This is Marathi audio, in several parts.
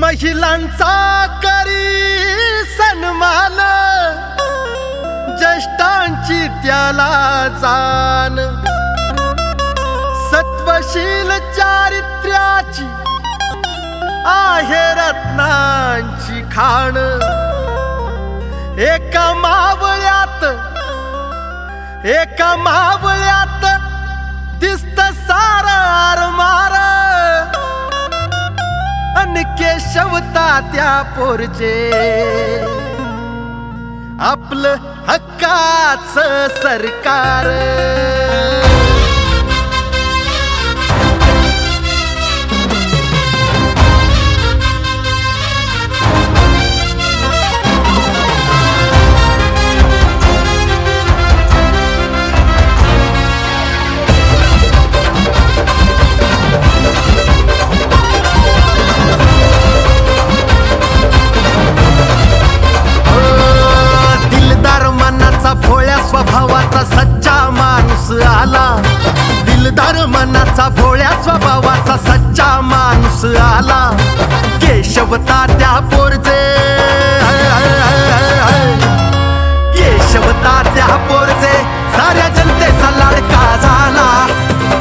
महिलांचा करी सन्मान, ज्येष्ठांची त्याला जाण, सत्वशील चारित्र्याची आहे रत्नांची खाण। एका मावळ्यात दिसत सारा आरमार, अन केशवता त्या पोरचे आपलं हक्काचं सरकार। स्वभावाचा सच्चा माणूस आला, दिलदार मनाचा भोळ्या स्वभावाचा सच्चा माणूस आला। केशवता त्या पोरचे, केशवता त्या पोरचे साऱ्या जनतेचा लाडका झाला।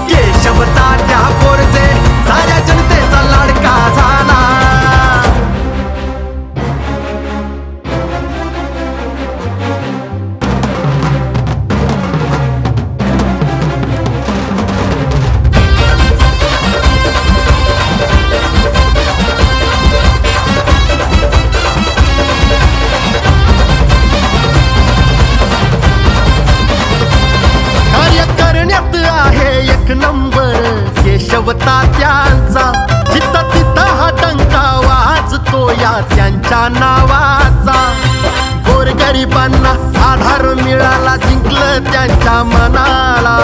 केशवता त्या पोरचे साऱ्या जनतेचा लाडका झाला। केशवता त्यांचा जिथं तिथं हा डंका वाजतो या त्यांच्या नावाचा। गोरगरिबांना आधार मिळाला, जिंकलं त्यांच्या मनाला।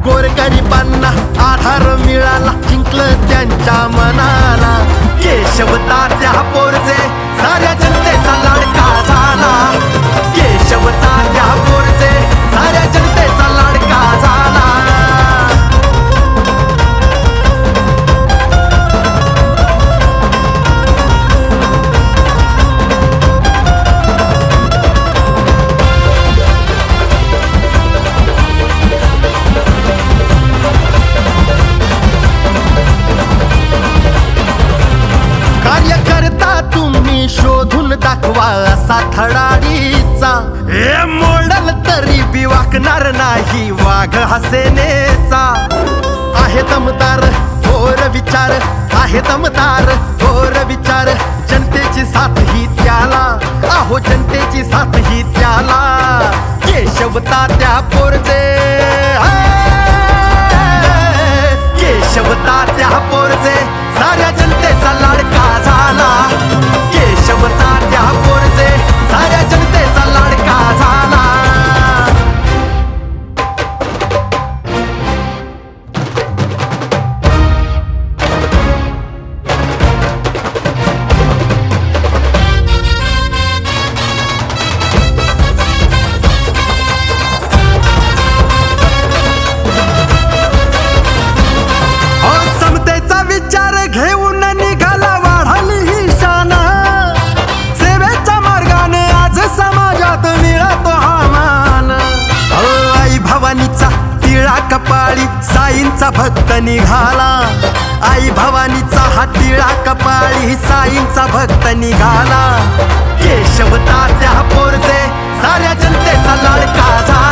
गोरगरिबांना आधार मिळाला, जिंकलं त्यांच्या मनाला। केशवता त्या पोरचे साऱ्या जनतेचा लाडका झाला। केशवता त्या पोरचे साऱ्या जनतेचा लाडका झाला। कार्यकर्ता तुम्ही शोधून दाखवा असा धडाडीचा, हे मोडल तरी बी वाकणार नाही वाघ हा सेनेचा। आहे दमदार थोर विचार, आहे दमदार थोर विचार, जनतेची साथ ही त्याला, अहो जनतेची साथ ही त्याला। केशवता त्या पोरचे, केशवता त्या पोरचे साऱ्या जनतेचा लाडका झाला। केशवता त्या पोरचे साऱ्या जनतेचा लाडका झाला। समतेचा विचार घेऊन निघाला वाढली ही शान, सेवेच्या मार्गाने आज समाजात मिळतो हा मान। आई भवानीचा टिळा कपाळी साईंचा भक्त निघाला, आई भवानीचा हा टिळा कपाळी साईंचा भक्त निघाला। केशवता त्या पोरचे साऱ्या जनतेचा लाडका झाला।